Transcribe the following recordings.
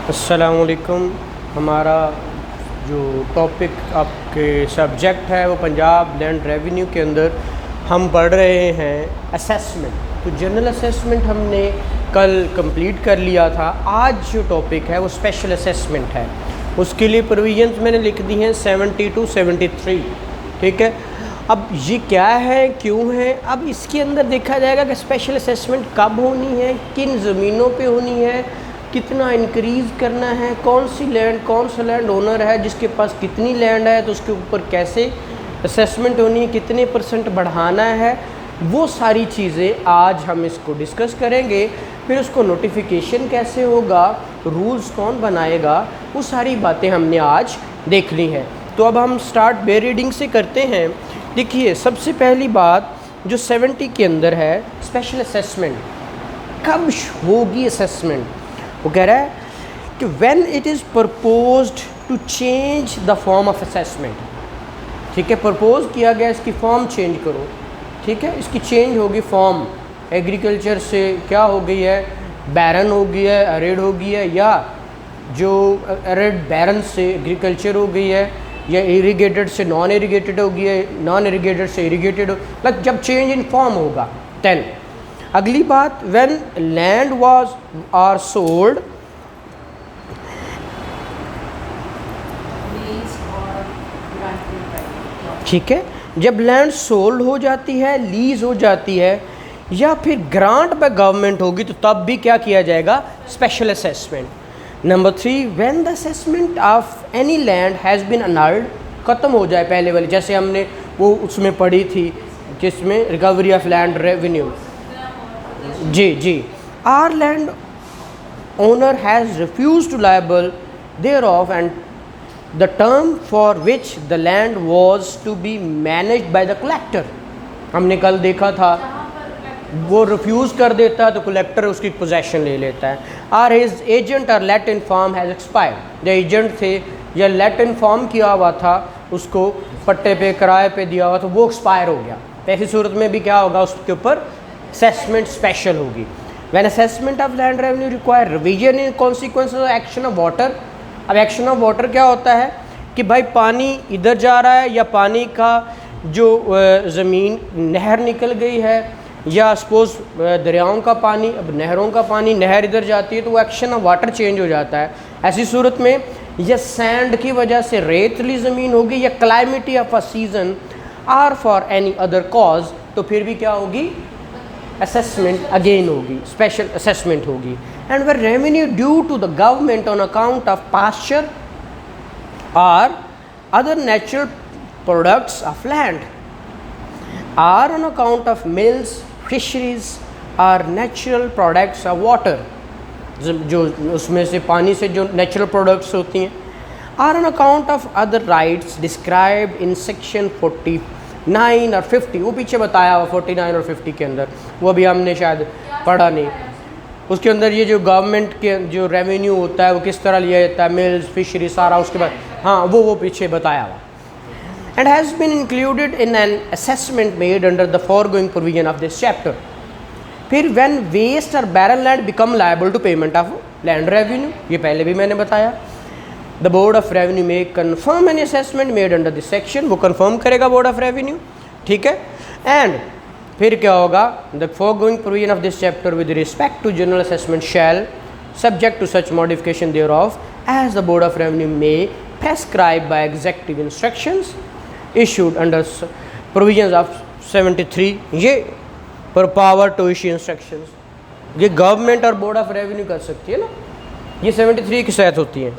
अस्सलामुअलैकुम। हमारा जो टॉपिक आपके सब्जेक्ट है वो पंजाब लैंड रेवेन्यू के अंदर हम पढ़ रहे हैं असेसमेंट। तो जनरल असेसमेंट हमने कल कंप्लीट कर लिया था। आज जो टॉपिक है वो स्पेशल असेसमेंट है। उसके लिए प्रोविजंस मैंने लिख दी हैं 70 to 73। ठीक है, अब ये क्या है, क्यों है, अब इसके अंदर देखा जाएगा कि स्पेशल असेसमेंट कब होनी है, किन ज़मीनों पे होनी है, कितना इंक्रीज़ करना है, कौन सी लैंड, कौन सा लैंड ओनर है, जिसके पास कितनी लैंड है तो उसके ऊपर कैसे असेसमेंट होनी है, कितने % बढ़ाना है, वो सारी चीज़ें आज हम इसको डिस्कस करेंगे। फिर उसको नोटिफिकेशन कैसे होगा, रूल्स कौन बनाएगा, वो सारी बातें हमने आज देखनी है। तो अब हम स्टार्ट बे रीडिंग से करते हैं। देखिए, सबसे पहली बात जो 70 के अंदर है, स्पेशल असेसमेंट कब होगी असेसमेंट। वो कह रहा है कि when it is proposed to change the form of assessment. ठीक है, प्रपोज किया गया इसकी फॉर्म चेंज करो। ठीक है, इसकी चेंज होगी फॉर्म, एग्रीकल्चर से क्या हो गई है, बैरन हो गई है, अरेड हो गई है, या जो अरेड बैरन से एग्रीकल्चर हो गई है, या इरीगेटेड से नॉन इरीगेटेड हो गई है, नॉन इरीगेटेड से इरीगेटेड हो, लाइक जब चेंज इन फॉर्म होगा। 10 अगली बात, when land was are sold, ठीक है, जब लैंड सोल्ड हो जाती है, लीज हो जाती है, या फिर ग्रांट बाय गवर्नमेंट होगी, तो तब भी क्या किया जाएगा, special assessment. Number 3, when the assessment of any land has been annulled, ख़त्म हो जाए पहले वाली, जैसे हमने वो उसमें पढ़ी थी जिसमें रिकवरी ऑफ लैंड रेवेन्यू। जी, or land owner has refuse to liable their of and the term for which the land was to be managed by the collector. हमने कल देखा था, वो रिफ्यूज़ कर देता है तो कलेक्टर उसकी पोजेशन ले लेता है। आर हिज एजेंट और लेट इन्फॉर्म हैज़ एक्सपायर्ड, जो एजेंट थे या लेट इन्फॉर्म किया हुआ था, उसको पट्टे पे किराए पे दिया हुआ, तो वो एक्सपायर हो गया। तो ऐसी सूरत में भी क्या होगा, उसके ऊपर असेसमेंट स्पेशल होगी। When assessment of land revenue require revision in consequences of action of water. अब एक्शन ऑफ वाटर क्या होता है कि भाई पानी इधर जा रहा है, या पानी का जो ज़मीन नहर निकल गई है, या सपोज़ दरियाओं का पानी, अब नहरों का पानी, नहर इधर जाती है तो वो एक्शन ऑफ वाटर चेंज हो जाता है। ऐसी सूरत में या सैंड की वजह से रेतली ज़मीन होगी, या calamity of a season or for any other cause, तो फिर भी क्या होगी, असेसमेंट अगेन होगी, स्पेशल असेसमेंट होगी। And where revenue due to the government on account of pasture और other natural products of land or on account of mills, fisheries और natural products of water, जो उसमें से पानी से जो नेचुरल प्रोडक्ट्स होती हैं, are on account of other rights described in section 49 और 50। वो पीछे बताया हुआ 49 और 50 के अंदर, वो अभी हमने शायद पढ़ा नहीं। उसके अंदर ये जो गवर्नमेंट के जो रेवेन्यू होता है वो किस तरह लिया जाता है, मिल्स, फिशरी, सारा उसके बाद, हाँ वो पीछे बताया हुआ। And has been included in an assessment made under the foregoing provision of this chapter. फिर व्हेन वेस्ट और barren land become liable to payment of land revenue, ये पहले भी मैंने बताया। The board of revenue may confirm an assessment made under this section, वो confirm करेगा board of revenue. ठीक है, एंड फिर क्या होगा, the foregoing provision of this chapter with respect to general assessment shall subject to such modification thereof as the board of revenue may prescribe by executive instructions issued under provisions of 73। ये पर power to issue instructions, ये government और board of revenue कर सकती है ना, ये 73 की तहत होती है।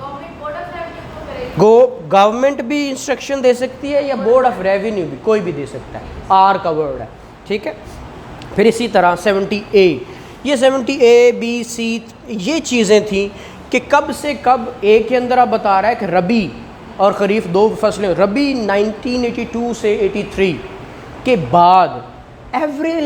गवर्नमेंट भी इंस्ट्रक्शन दे सकती है, या बोर्ड ऑफ रेवेन्यू भी, कोई भी दे सकता है, आर का वर्ड है। ठीक है, फिर इसी तरह 70A, ये 70A B C ये चीज़ें थी कि कब से कब, ए के अंदर आप बता रहा है कि रबी और खरीफ दो फसलें, रबी 1982 से 83 के बाद every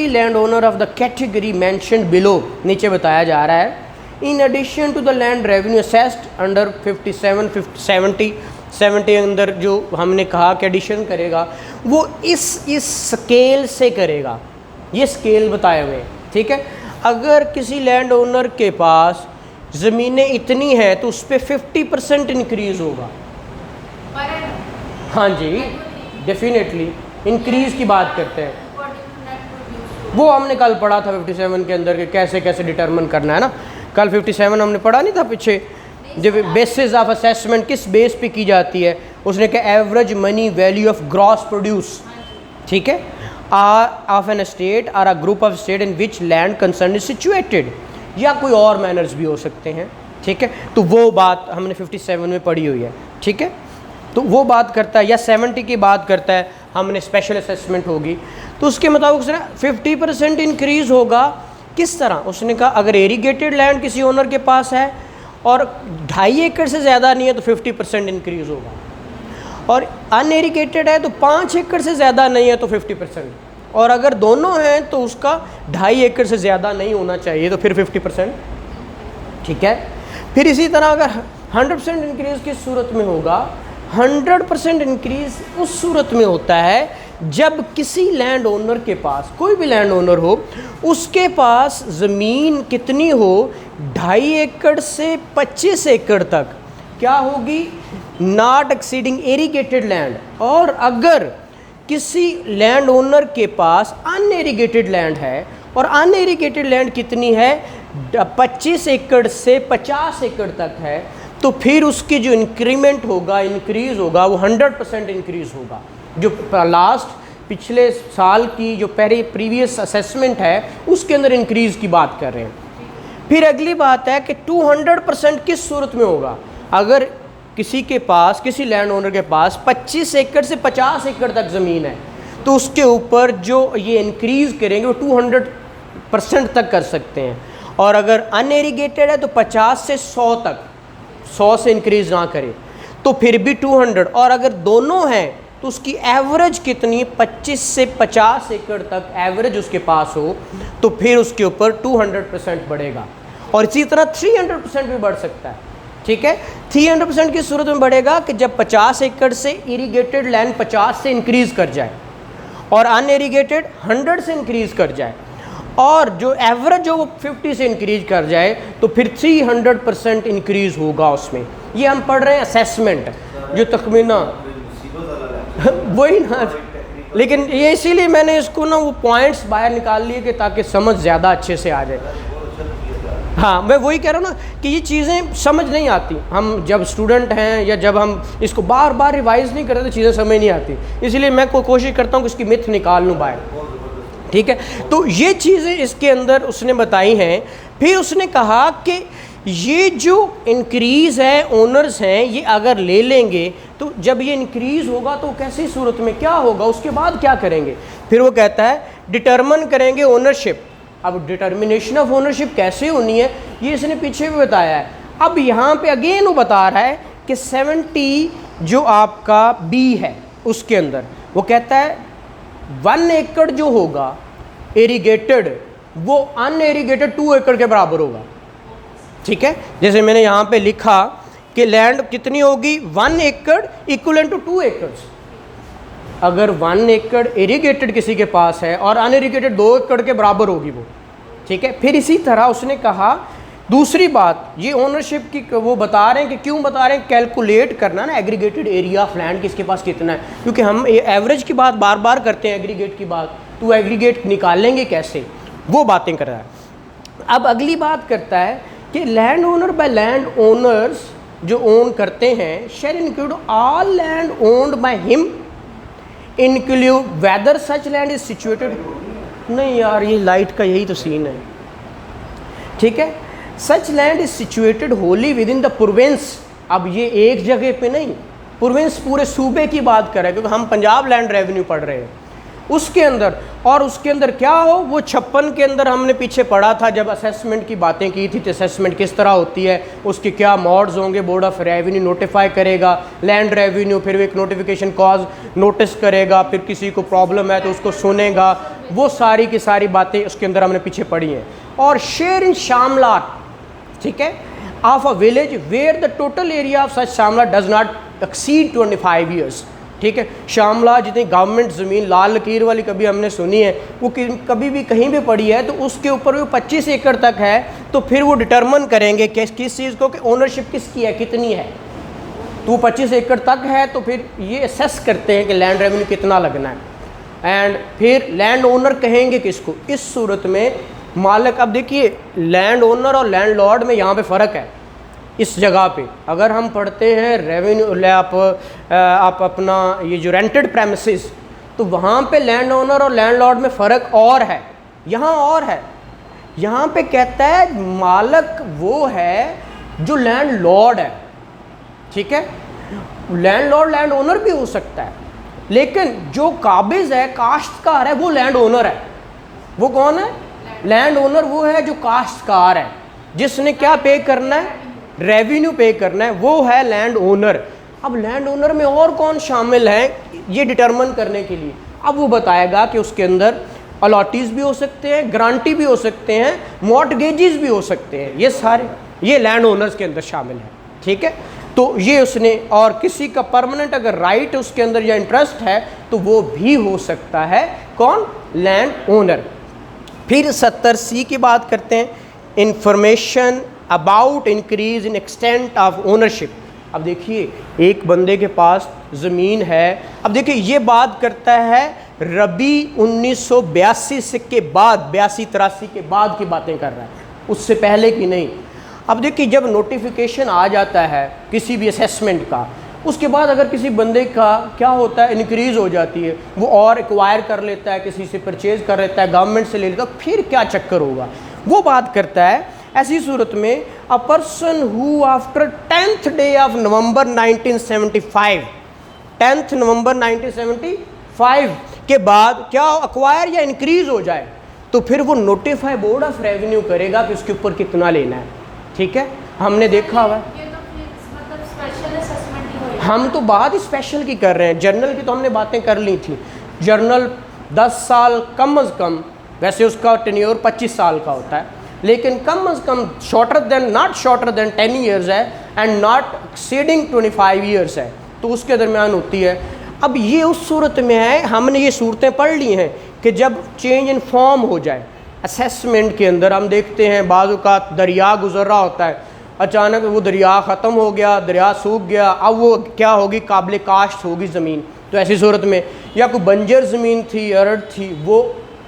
land owner of the category mentioned below, नीचे बताया जा रहा है, in addition to the land revenue assessed under 70 अंदर जो हमने कहा कि एडिशन करेगा, वो इस स्केल से करेगा, ये स्केल बताए हुए। ठीक है, अगर किसी लैंड ओनर के पास ज़मीनें इतनी हैं तो उस पर 50% इंक्रीज़ होगा। हाँ जी, डेफिनेटली इंक्रीज़ की बात करते हैं। वो हमने कल पढ़ा था 57 के अंदर के कैसे कैसे डिटरमिन करना है ना। कल 57 हमने पढ़ा नहीं था पीछे, जब बेसिस ऑफ असेसमेंट किस बेस पे की जाती है, उसने कहा average money value of gross produce, ठीक है, ऑफ एन स्टेट और a group of state in which land concern is situated, या कोई और मैनर्स भी हो सकते हैं, ठीक है। तो वो बात हमने 57 में पढ़ी हुई है, ठीक है। तो वो बात करता है, या 70 की बात करता है, हमने स्पेशल असेसमेंट होगी तो उसके मुताबिक उसने 50% इंक्रीज़ होगा। किस तरह? उसने कहा अगर एरीगेटेड लैंड किसी ओनर के पास है और 2.5 एकड़ से ज़्यादा नहीं है तो 50% इंक्रीज़ होगा, और अनएरीगेटेड है तो 5 एकड़ से ज़्यादा नहीं है तो 50%, और अगर दोनों हैं तो उसका 2.5 एकड़ से ज़्यादा नहीं होना चाहिए तो फिर 50%, ठीक है। फिर इसी तरह अगर 100% इंक्रीज़ किस सूरत में होगा? 100% इंक्रीज़ उस सूरत में होता है जब किसी लैंड ओनर के पास, कोई भी लैंड ओनर हो, उसके पास ज़मीन कितनी हो, 2.5 एकड़ से 25 एकड़ तक क्या होगी, नॉट एक्सीडिंग एरीगेटेड लैंड। और अगर किसी लैंड ओनर के पास अनएरीगेटेड लैंड है, और अनएरीगेटेड लैंड कितनी है, 25 एकड़ से 50 एकड़ तक है, तो फिर उसकी जो इंक्रीमेंट होगा, इंक्रीज़ होगा, वो 100% इंक्रीज़ होगा। जो लास्ट पिछले साल की जो प्रीवियस असेसमेंट है उसके अंदर इंक्रीज़ की बात कर रहे हैं। फिर अगली बात है कि 200% किस सूरत में होगा? अगर किसी के पास, किसी लैंड ओनर के पास 25 एकड़ से 50 एकड़ तक ज़मीन है तो उसके ऊपर जो ये इंक्रीज़ करेंगे वो 200% तक कर सकते हैं, और अगर अनएरीगेटेड है तो 50 से 100 तक, 100 से इंक्रीज़ ना करे तो फिर भी 200, और अगर दोनों हैं तो उसकी एवरेज कितनी, 25 से 50 एकड़ तक एवरेज उसके पास हो तो फिर उसके ऊपर 200% बढ़ेगा। और इसी तरह 300% भी बढ़ सकता है, ठीक है। 300% की सूरत में बढ़ेगा कि जब 50 एकड़ से इरीगेटेड लैंड 50 से इंक्रीज़ कर जाए और अनइरीगेटेड 100 से इंक्रीज़ कर जाए, और जो एवरेज हो वो 50 से इंक्रीज़ कर जाए तो फिर 300% इंक्रीज़ होगा उसमें। ये हम पढ़ रहे हैं असेसमेंट, जो तखमीना वही ना, लेकिन ये इसीलिए मैंने इसको ना वो पॉइंट्स बाहर निकाल लिए कि ताकि समझ ज़्यादा अच्छे से आ जाए। हाँ, मैं वही कह रहा हूँ ना कि ये चीज़ें समझ नहीं आती, हम जब स्टूडेंट हैं या जब हम इसको बार बार रिवाइज़ नहीं करते तो चीज़ें समझ नहीं आती, इसलिए मैं कोशिश करता हूँ कि इसकी मिथ निकाल लूँ बाहर, ठीक है। तो ये चीज़ें इसके अंदर उसने बताई हैं। फिर उसने कहा कि ये जो इंक्रीज़ है ओनर्स हैं ये अगर ले लेंगे तो जब ये इंक्रीज़ होगा तो कैसी सूरत में क्या होगा, उसके बाद क्या करेंगे? फिर वो कहता है डिटरमिन करेंगे ओनरशिप। अब डिटर्मिनेशन ऑफ ओनरशिप कैसे होनी है ये इसने पीछे भी बताया है। अब यहाँ पे अगेन वो बता रहा है कि 70 जो आपका बी है उसके अंदर वो कहता है 1 एकड़ जो होगा इरीगेटेड वो अनइरीगेटेड 2 एकड़ के बराबर होगा, ठीक है। जैसे मैंने यहाँ पे लिखा कि लैंड कितनी होगी, 1 एकड़ इक्वलेंट टू 2 एकड़। अगर 1 एकड़ इरीगेटेड किसी के पास है और अनइरीगेटेड 2 एकड़ के बराबर होगी वो, ठीक है। फिर इसी तरह उसने कहा दूसरी बात, ये ओनरशिप की वो बता रहे हैं कि क्यों बता रहे हैं, कैलकुलेट करना ना एग्रीगेटेड एरिया ऑफ लैंड किसके पास कितना है, क्योंकि हम एवरेज की बात बार बार करते हैं एग्रीगेट की बात, तो एग्रीगेट निकालेंगे कैसे, वो बातें कर रहा है। अब अगली बात करता है कि land owner by land owners जो ओन करते हैं shall include all land owned by him include whether such land is situated. नहीं यार, ये लाइट का यही तो सीन है, ठीक है। Such land is situated wholly within the province. अब ये एक जगह पे नहीं, प्रोविंस पूरे सूबे की बात कर रहे हैं, क्योंकि हम पंजाब लैंड रेवेन्यू पढ़ रहे हैं उसके अंदर। और उसके अंदर क्या हो, वो 56 के अंदर हमने पीछे पढ़ा था जब असेसमेंट की बातें की थी, तो असेसमेंट किस तरह होती है, उसके क्या मोड्स होंगे, बोर्ड ऑफ रेवेन्यू नोटिफाई करेगा लैंड रेवेन्यू, फिर एक नोटिफिकेशन कॉज नोटिस करेगा, फिर किसी को प्रॉब्लम है तो उसको सुनेगा, वो सारी की सारी बातें उसके अंदर हमने पीछे पढ़ी हैं। और शेयर इन शामलाट, ठीक है, of a village where the total area of such shamlat does not exceed 25 years. ठीक है। शामला जितनी गवर्नमेंट ज़मीन लाल लकीर वाली कभी हमने सुनी है, वो कभी भी कहीं भी पड़ी है तो उसके ऊपर वो 25 एकड़ तक है, तो फिर वो डिटरमिन करेंगे कि किस चीज़ को कि ओनरशिप किसकी है, कितनी है। तो वो 25 एकड़ तक है तो फिर ये असेस करते हैं कि लैंड रेवेन्यू कितना लगना है, एंड फिर लैंड ओनर कहेंगे किसको। इस सूरत में मालिक, अब देखिए लैंड ओनर और लैंड लॉर्ड में यहाँ पे फ़र्क है। इस जगह पे अगर हम पढ़ते हैं रेवेन्यू आप अपना ये जो रेंटेड प्रेमिसेस, तो वहाँ पे लैंड ओनर और लैंड लॉर्ड में फ़र्क और है, यहाँ और है। यहाँ पे कहता है मालिक वो है जो लैंड लॉर्ड है, ठीक है। लैंड लॉर्ड लैंड ओनर भी हो सकता है, लेकिन जो काबिज है, काश्तकार है, वो लैंड ओनर है। वो कौन है? लैंड ओनर वो है जो काश्तकार है, जिसने क्या पे करना है, रेवेन्यू पे करना है, वो है लैंड ओनर। अब लैंड ओनर में और कौन शामिल है ये डिटरमिन करने के लिए, अब वो बताएगा कि उसके अंदर अलॉटीज़ भी हो सकते हैं, ग्रांटी भी हो सकते हैं, मॉर्टगेजेस भी हो सकते हैं, ये सारे ये लैंड ओनर्स के अंदर शामिल है, ठीक है। तो ये उसने, और किसी का परमानेंट अगर राइट उसके अंदर या इंटरेस्ट है तो वो भी हो सकता है, कौन? Land owner. फिर 70C की बात करते हैं, information about increase in extent of ownership. अब देखिए एक बंदे के पास ज़मीन है, अब देखिए ये बात करता है रबी 1982 के बाद, 82-83 के बाद की बातें कर रहा है, उससे पहले की नहीं। अब देखिए जब नोटिफिकेशन आ जाता है किसी भी असेसमेंट का, उसके बाद अगर किसी बंदे का क्या होता है, इंक्रीज़ हो जाती है, वो और एक्वायर कर लेता है, किसी से परचेज़ कर लेता है, गवर्नमेंट से ले लेता है, फिर क्या चक्कर होगा, वो बात करता है। ऐसी सूरत में a person who after 10th day of November 1975, 10th November 1975 के बाद क्या एक्वायर या इंक्रीज़ हो जाए, तो फिर वो नोटिफाई बोर्ड ऑफ रेवेन्यू करेगा कि उसके ऊपर कितना लेना है, ठीक है। हमने देखा हुआ, हम तो बात स्पेशल की कर रहे हैं, जर्नल की तो हमने बातें कर ली थी। जर्नल 10 साल कम अज़ कम, वैसे उसका टेन्योर 25 साल का होता है, लेकिन कम अज़ कम shorter than, not shorter than 10 years है, एंड नॉट एक्सीडिंग 25 years है, तो उसके दरमियान होती है। अब ये उस सूरत में है, हमने ये सूरतें पढ़ ली हैं कि जब चेंज इन फॉर्म हो जाए, असेसमेंट के अंदर हम देखते हैं बाज़ का दरिया गुजर रहा होता है, अचानक वो दरिया ख़त्म हो गया, दरिया सूख गया, अब वो क्या होगी, काबिल काश्त होगी ज़मीन। तो ऐसी सूरत में, या कोई बंजर ज़मीन थी, अरड़ थी, वो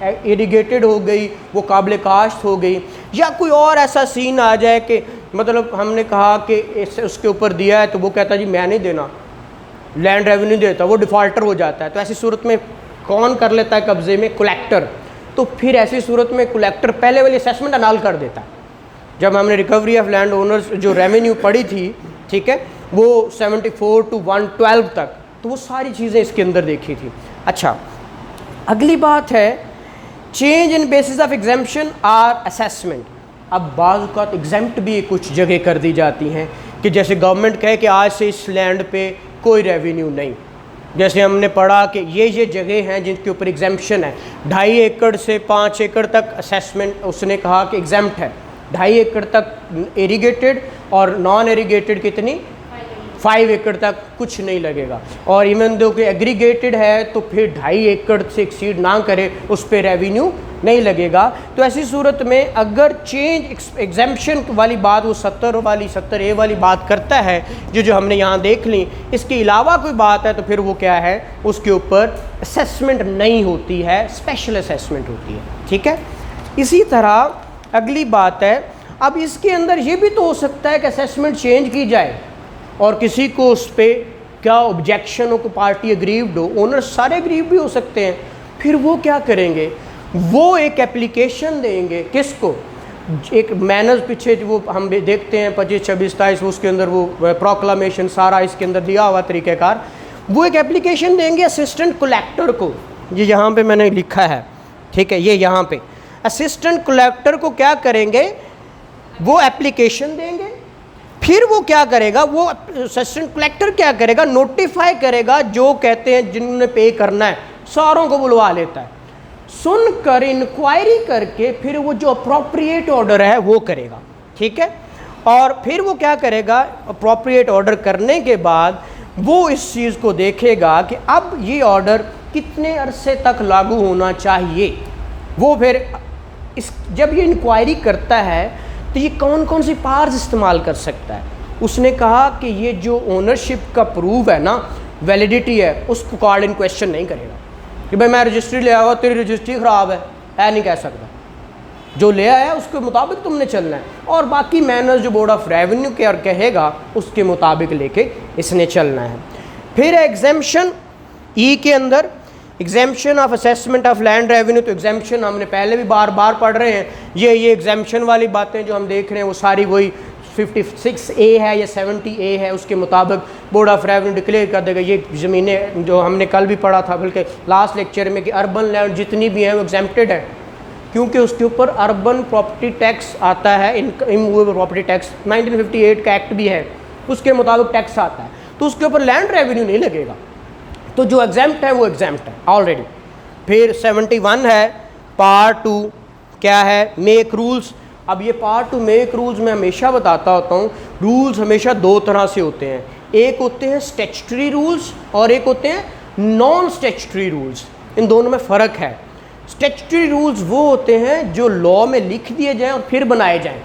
इरिगेटेड हो गई, वो काबिल काश्त हो गई, या कोई और ऐसा सीन आ जाए कि मतलब हमने कहा कि उसके ऊपर दिया है तो वो कहता जी मैं नहीं देना, लैंड रेवेन्यू देता, वो डिफ़ॉल्टर हो जाता है। तो ऐसी सूरत में कौन कर लेता है कब्ज़े में? कलेक्टर। तो फिर ऐसी सूरत में कलेक्टर पहले वाली असेसमेंट अनाल कर देता है। जब हमने रिकवरी ऑफ लैंड ओनर्स जो रेवेन्यू पढ़ी थी, ठीक है, वो 74 to 112 तक, तो वो सारी चीज़ें इसके अंदर देखी थी। अच्छा, अगली बात है change in basis of exemption or assessment. अब बाज़ का एग्जेम्प्ट भी कुछ जगह कर दी जाती हैं कि जैसे गवर्नमेंट कहे कि आज से इस लैंड पे कोई रेवेन्यू नहीं, जैसे हमने पढ़ा कि ये जगह हैं जिनके ऊपर एग्जेम्पशन है, 2.5 एकड़ से 5 एकड़ तक असेसमेंट उसने कहा कि एग्जेम्प्ट है, 2.5 एकड़ तक इरिगेटेड और नॉन इरिगेटेड कितनी, 5 एकड़ तक कुछ नहीं लगेगा, और इवन दो कि एग्रीगेटेड है तो फिर 2.5 एकड़ से एक्सीड ना करे उस पर रेवेन्यू नहीं लगेगा। तो ऐसी सूरत में अगर चेंज एग्जेम्पशन वाली बात वो 70A वाली बात करता है, जो हमने यहाँ देख ली, इसके अलावा कोई बात है तो फिर वो क्या है, उसके ऊपर असेसमेंट नहीं होती है, स्पेशल असेसमेंट होती है, ठीक है। इसी तरह अगली बात है, अब इसके अंदर ये भी तो हो सकता है कि असेसमेंट चेंज की जाए और किसी को उस पर क्या ऑब्जेक्शन हो, को पार्टी अग्रीव्ड हो, ओनर सारे अग्रीव भी हो सकते हैं, फिर वो क्या करेंगे, वो एक एप्लीकेशन देंगे किसको, एक मैनर्स पीछे वो हम भी देखते हैं 25, 26, 27 उसके अंदर वो प्रोक्लामेशन सारा इसके अंदर दिया हुआ तरीक़ेकार, वो एक एप्लीकेशन देंगे असिस्टेंट कलेक्टर को, ये यहाँ पे मैंने लिखा है, ठीक है, ये यहाँ पे असिस्टेंट कलेक्टर को क्या करेंगे, वो एप्लीकेशन देंगे, फिर वो क्या करेगा, वो असिस्टेंट कलेक्टर क्या करेगा, नोटिफाई करेगा, जो कहते हैं जिन्होंने पे करना है सारों को बुलवा लेता है, सुनकर इंक्वायरी करके फिर वो जो अप्रोप्रिएट ऑर्डर है वो करेगा, ठीक है। और फिर वो क्या करेगा, अप्रोप्रिएट ऑर्डर करने के बाद वो इस चीज़ को देखेगा कि अब ये ऑर्डर कितने अरसे तक लागू होना चाहिए। वो फिर जब ये इंक्वायरी करता है तो ये कौन कौन सी पावर्स इस्तेमाल कर सकता है। उसने कहा कि ये जो ओनरशिप का प्रूफ है ना, वैलिडिटी है, उसको कॉल्ड इन क्वेश्चन नहीं करेगा कि भाई मैं रजिस्ट्री ले आऊँगा, तेरी रजिस्ट्री ख़राब है, नहीं कह सकता। जो ले आया उसके मुताबिक तुमने चलना है, और बाकी मैनर्स जो बोर्ड ऑफ रेवेन्यू के और कहेगा उसके मुताबिक लेके इसने चलना है। फिर एग्जेम्पशन ई के अंदर exemption of assessment of land revenue. तो एग्जेम्पशन हमने पहले भी बार बार पढ़ रहे हैं। ये एग्जेम्पशन वाली बातें जो हम देख रहे हैं वो सारी वही 56A है या 70A है, उसके मुताबिक बोर्ड ऑफ रेवेन्यू डिक्लेयर कर देगा ये ज़मीनें, जो हमने कल भी पढ़ा था बल्कि लास्ट लेक्चर में, कि अर्बन लैंड जितनी भी हैं वो एग्जेम्प्टेड है, क्योंकि उसके ऊपर अर्बन प्रॉपर्टी टैक्स आता है, इमूवेबल प्रॉपर्टी टैक्स 1958 का एक्ट भी है, उसके मुताबिक टैक्स आता है, तो उसके ऊपर लैंड रेवेन्यू नहीं लगेगा। तो जो एग्जेम्प्ट है वो एग्जेम्प्ट है ऑलरेडी। फिर 71 है पार्ट 2, क्या है, मेक रूल्स। अब ये पार्ट 2 मेक रूल्स मैं हमेशा बताता होता हूँ, रूल्स हमेशा दो तरह से होते हैं, एक होते हैं स्टैट्यूटरी रूल्स और एक होते हैं नॉन स्टैट्यूटरी रूल्स। इन दोनों में फ़र्क है। स्टैट्यूटरी रूल्स वो होते हैं जो लॉ में लिख दिए जाएं और फिर बनाए जाएं।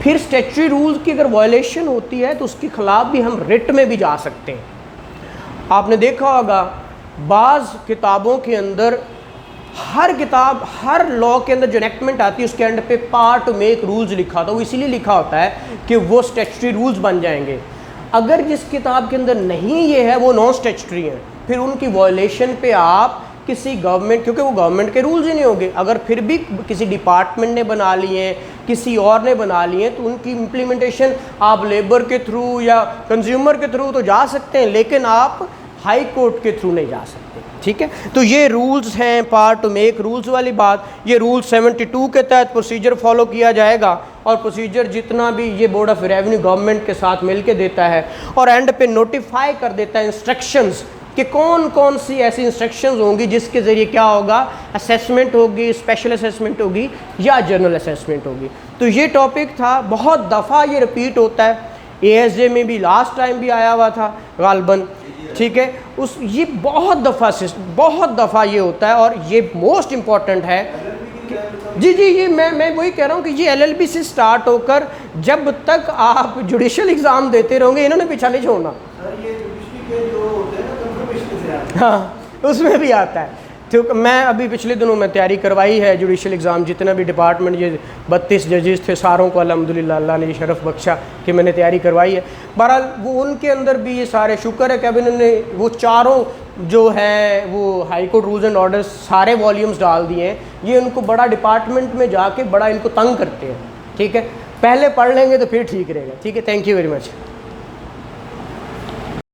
फिर स्टैट्यूटरी रूल्स की अगर वायलेशन होती है तो उसके खिलाफ भी हम रिट में भी जा सकते हैं। आपने देखा होगा बाज़ किताबों के अंदर, हर किताब, हर लॉ के अंदर जो एनेक्टमेंट आती है उसके अंदर पे पार्ट टू मेक रूल्स लिखा होता है। वो इसीलिए लिखा होता है कि वो स्टैट्यूटरी रूल्स बन जाएंगे। अगर जिस किताब के अंदर नहीं ये है वो नॉन स्टैट्यूटरी है, फिर उनकी वायलेशन पे आप किसी गवर्नमेंट, क्योंकि वो गवर्नमेंट के रूल्स ही नहीं होंगे, अगर फिर भी किसी डिपार्टमेंट ने बना लिए हैं, किसी और ने बना लिए हैं, तो उनकी इम्प्लीमेंटेशन आप लेबर के थ्रू या कंज्यूमर के थ्रू तो जा सकते हैं, लेकिन आप हाई कोर्ट के थ्रू नहीं जा सकते। ठीक है, तो ये रूल्स हैं पार्ट टू मेक रूल्स वाली बात। ये रूल 72 के तहत प्रोसीजर फॉलो किया जाएगा, और प्रोसीजर जितना भी ये बोर्ड ऑफ रेवेन्यू गवर्नमेंट के साथ मिलके देता है, और एंड पे नोटिफाई कर देता है इंस्ट्रक्शंस कि कौन कौन सी ऐसी इंस्ट्रक्शंस होंगी जिसके ज़रिए क्या होगा, असेसमेंट होगी, स्पेशल असेसमेंट होगी या जनरल असेसमेंट होगी। तो ये टॉपिक था, बहुत दफ़ा ये रिपीट होता है, ASJ में भी लास्ट टाइम भी आया हुआ था गालबन। ठीक है, ये बहुत दफ़ा ये होता है, और ये मोस्ट इम्पॉर्टेंट है। जी, ये मैं वही कह रहा हूँ कि ये LLB से स्टार्ट होकर जब तक आप जुडिशल एग्ज़ाम देते रहोगे, इन्होंने पीछा नहीं छोड़ना। हाँ, उसमें भी आता है। तो मैं अभी पिछले दिनों में तैयारी करवाई है जुडिशल एग्ज़ाम, जितना भी डिपार्टमेंट, ये 32 जजेस थे, सारों को अल्हम्दुलिल्लाह अल्लाह ने ये शरफ़ बख्शा कि मैंने तैयारी करवाई है। बहरहाल वो उनके अंदर भी ये सारे, शुक्र है कि अब इन्होंने वो चारों जो है वो high court rules and orders सारे वॉल्यूम्स डाल दिए हैं। ये उनको बड़ा डिपार्टमेंट में जाके बड़ा इनको तंग करते हैं। ठीक है, पहले पढ़ लेंगे तो फिर ठीक रहेगा। ठीक है, थैंक यू वेरी मच।